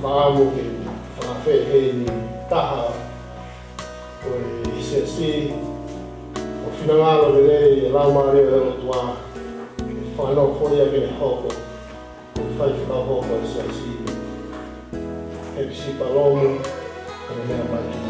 Amo que a fé em taha o se assim o final do dia lá Maria o tua final foi aquele hopo o faz ficar hopo se assim é se palomo para me abaixo.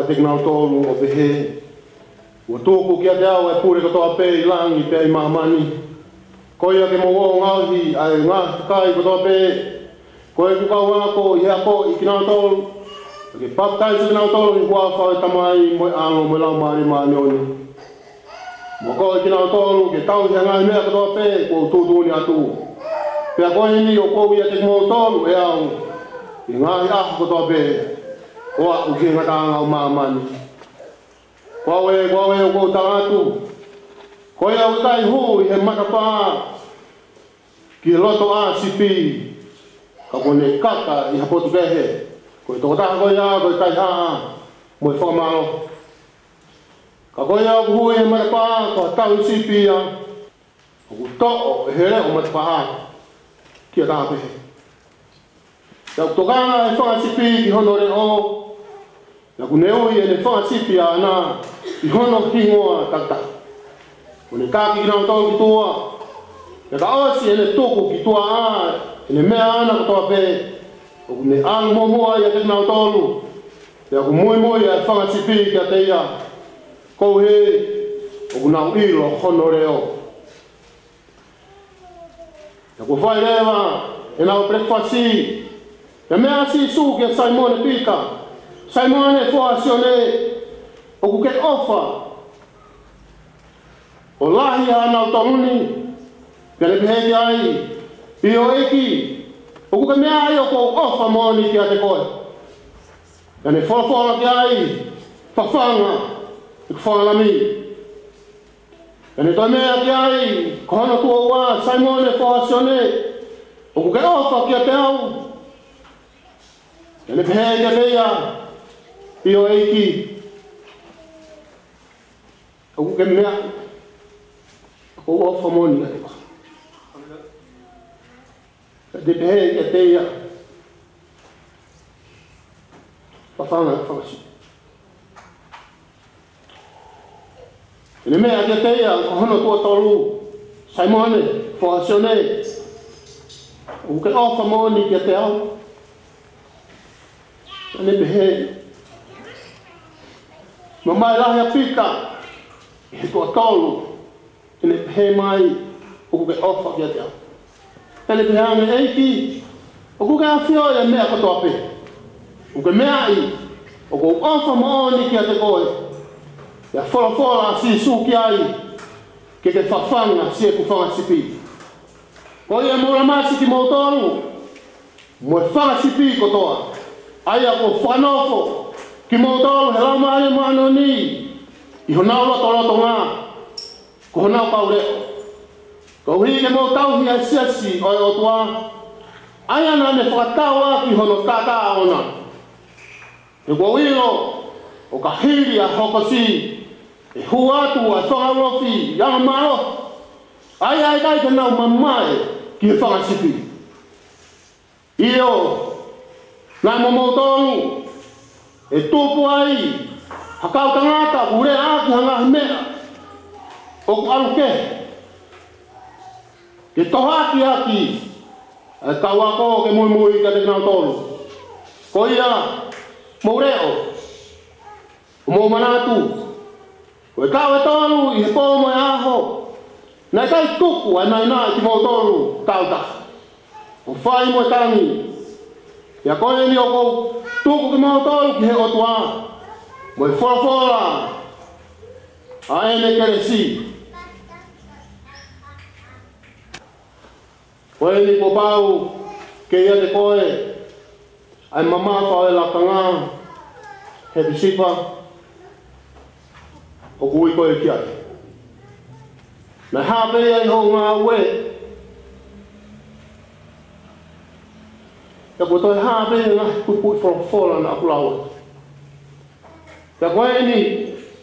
Teknal tolu o pehe o tōku kia te au e pure katoa pē i langi pē i mamani koia ke mo ngauhi ai ngā kai katoa pē koe kukau ngako i hea ko i kinau tolu ke papai si kinau tolu i kua whau tamai moe ango moe lau maari maani oni mo ko i kinau tolu ke tau hea ngai mea katoa pē ko tūtūni atu pēa koe ni o kou ia te mo tolu e au i ngahi ahu katoa pē oa uke ngatanga o mamani. Kwawe o kou tangatu. Koe au kai hu i he matapā ki loto a sipi ka kone kaka i hapotu kehe. Koe toko taha koe a koe kai haa mo i whakamalo. Ka koe au hu i he matapā ka tau sipi a ku to'o e here o matapā ki a taha pehe. Tau tokanga e whakasipi ki honore o na ku neo i e whakasipi a nā i hono hingoa tata. O ne kāki ki nau tau ki tua. E ka awasi e ne toko ki tua a e ne mea ana katoa pē. O ku ne ang momoa i a te nau tolu. E a ku moi e whakasipi ki a te ia. Kou he o ku nau ilo honore o. E ku whai rewa e nau breakfasti. E mea si su ke Simone Pika. Simone Fuasione o ku ke ofa. O lahi a nau tonuni. Pere piheki ai. Pio eki. O ku ke mea ai o kou ofa moni ki a te koe. E ne whalafola ki ai. Whawhanga. I ku whangalami. E ne toi mea ki ai. Kohana tua ua Simone Fuasione. O ku ke ofa ki a te au. E ne piheki a te ia. Pio eiki. O ku ke mea. O ofa moni a te koe. De peheki a te ia. Whawhanga whangasi. E ne mea ki a te ia. Kohana tua tolu. Simone Fuasione. O ku ke ofa moni ki a te au. E ne peheki. Mamai lahi a pika, i he tua tolu, e ne pehe mai o ku ke ofa ki a te au. E ne pehe ane eiki, o ku ke awhio e mea katoa pe. O ke mea i, o ku ofa maoni ki a te koe. E a whalafola si su ki ai, ke te whawhanga si e ku whangasipi. Ko i e mora masi ki mou tolu, mo e whangasipi kotoa. Ai a ko whanofo, ki mo tolu he lau maare maano ni. I honau loto ngā. Ko honau kau reo. Kau hi ke mo tau hi a siasi o e o tua. Ai ana ne whakatau a ki hono tata ona. E kua wilo o ka hiri a hokosi. E hu atu a whangarofi yanga maro. Ai kai te nau mamae ki he whangasipi. Io, nai mo tolu. E tōpu ai, hakau tangata, ure a ki hanga mea o ku aluke ke tohaki aki kawako ke mui ka te nau tolu ko ia moureo mo manatu ko kawe tolu i he pomo e aho na kai tuku ai mai na ki mo tolu tauta o fai mo tangi ya koe ni o ko tuku ki mo tolu ki he otua mo fora a ene keresi koe ni ko pau ke ia te koe ai mama fa la kanga he bisipa o kui koe ki ai na hape ai ho ngā ue ka ko toi hape ngā kupu fola na akulawa ka koe ni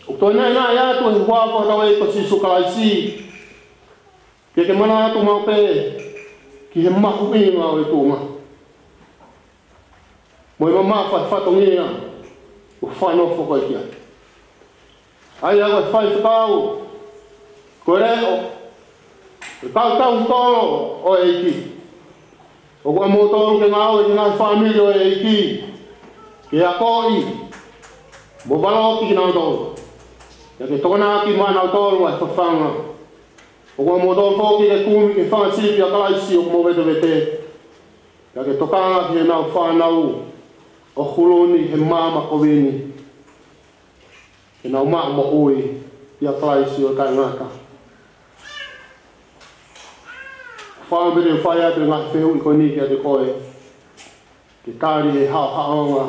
o toi nai nai atu he huako tawe ko si sukalaisi ke mana atu mau pe ki he mahu inga o e tūnga mo i mama whai whatongia o whai nofo koe kia ai agua whai whakau koe reo e tau tolo o e iki o kua mo tolu ke ngau e ngā whamiri o e iki ke a koi mo baloki ki nau tolu ya ke tokana ki mana tolu ai whawhanga o kua mo tolu toki ke kumi ke whangasipi a kalaisi o kumo vete ya ke tokanga ki he nau whanau o huloni he mama kovini ke nau maa mo ui ia kalaisi o kai ngaka whaambere whai atu ngā whehu i koe ni kia te koe ke kāri he hao haonga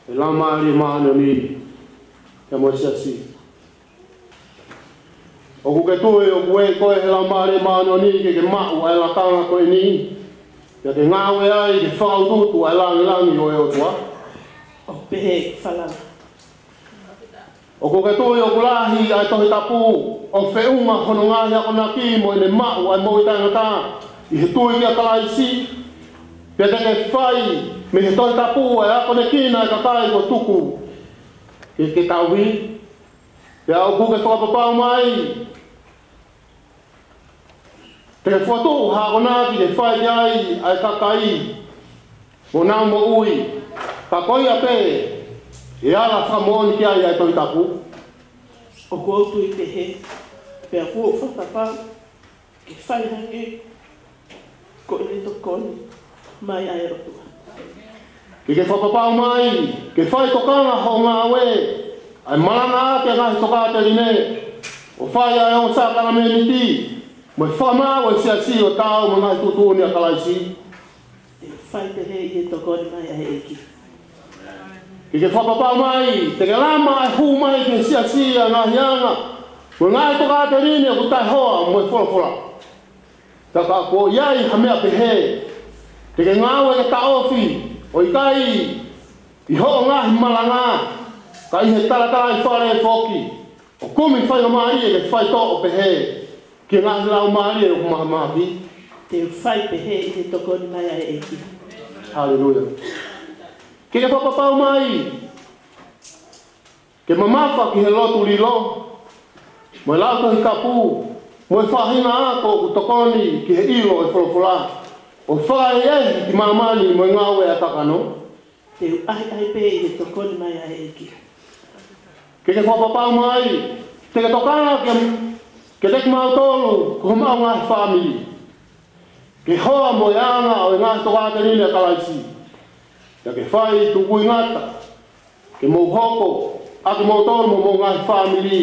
e lamari maano ni ke mo siasi o ku ke tue o kue koe he lamari maano ni ke mau ai la kanga koe ni kia ke ngāwe ai ke whaututu ai langi o e o tua o pehe whalanga o ku ke tue o kulahi ai tohi tapu o wheunga hono ngahi ako na ki mo i ne mau ai mo i tangata i he tui kia kalaisi pia te ke whai me he tohi tapu ai ako ne kina i ka kai ko tuku ke kawi pia o ku ke whakapapau mai te ke whatu hako naki ke whai ki ai ka kai mo nau mo ui ka koi a pe e ala whamoni ki ai tohi tapu o koutu i te he pia kua whakapau ke whai hange ko e to koni mai ai rotua ke whakapau mai ke whai tokanga ho ngā we ai malanga ke ngahi toka te rine o whai ai o sākana me niti mo i whamau e siasi o tau mo ngahi tutuni a kalaisi e whai te he i to koni mai ai eki ke whakapau mai te ke lama ai hu mai ke siasi a ngahi anga mo ngahi toka te rine o kutai hoa mo i whora ka ko iai hamea pehe te ke ngāwe ke taofi o i kai i ho ngahi malanga ka i he taratara i whare e whoki o kumi whai o maari e ke whai to o pehe ki ngahi lau maari e o kumahamahi te whai pehe i te tokoni mai ai eki Hallelujah ke whapapau mai ke mamafa ki he lotu lilo mo i lau tohi kapu mo i whahina ako ku tokoni ki he ilo e wholofola o whai e ki mamani mo i ngāwe a takano te ai pe i te tokoni mai ai eki ke whapapau mai te ke tokana ke te mau tolu ko mau ngahi whamiri ke hoa mo i anga o i ngahi tokate nini a kalaisi ya ke whai tuku i ngata ke mou hoko a ke mau tolu mo ngahi whamiri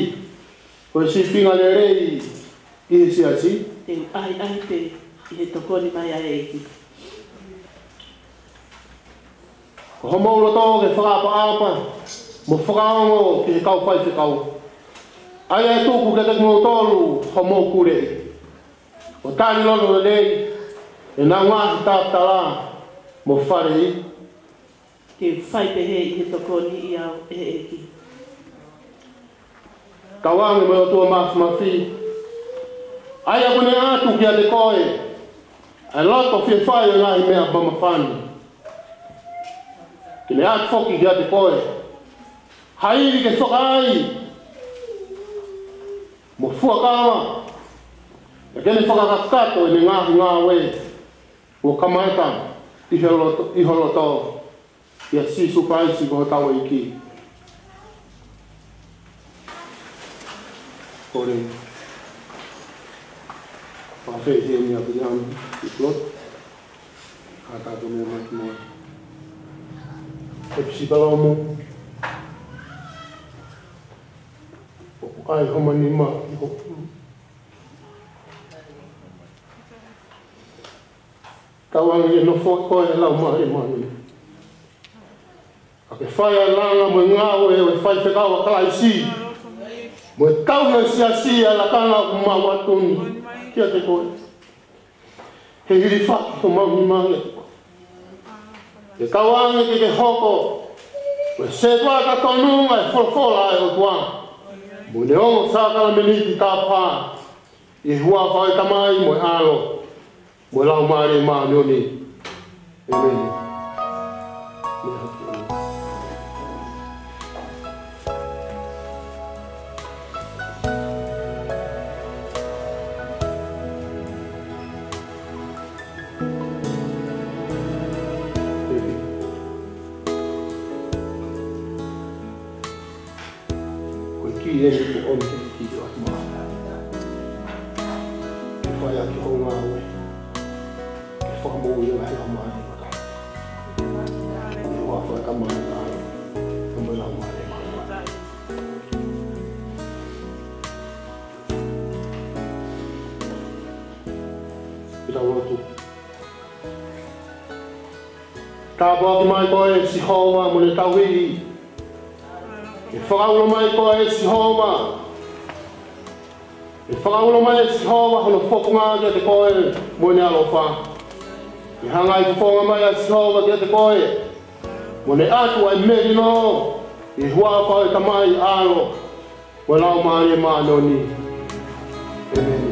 ko i sipinga le rei i he siasi te ai pe i he tokoni mai ai eki ko ho maulo tō ke whakapa mo whakaongo ki he kau whai whikau ai e tūku ke te mau tolu ho mau kure o tāri lono nei e nā ngāhi tātara mo whare i te whai pehe i he tokoni i au e eki kawange mo tua mafi ai a kone atu ki a te koe a loto fie whai o ngahi mea mamafani ki ne atu foki ki a te koe hairi ke whakai mo fuakawa e kene whakakakato e ngā we o kamaeta i holoto ia sisu paisi ko tawa iki kore pawhei he mea piriam i plot kātātou mea maki moa e pisi palau mo ai homani ma kawangi no fo e la ma e mani a ke fai langa mo ngao e fai te kawa kala isi mo tau na si la kana ma watun kia te koe he hiri fa to ma ma e kawangi ke hoko o se wa ka tonu e fo la e o tua mo ne o saka me ni ta pa e hua fa tamai mo alo mo la mare ma no ni amen Ele o homem que deu as mãos. Foi aqui com uma água. Que formou eu a arrumar. Eu vou fazer a mão da água. Eu vou arrumar a mão. Então, outro. Tá bom demais com esse roma, mulher tá ruim. E whakaulo mai ko e si homa. E whakaulo mai e si homa hono whokunga kia te koe mo ne alofa. E hanga i whonga mai e si homa kia te koe. Mo ne atu ai meri no. E hua whau e tamai alo. Mo lau maari e maa noni. Amen.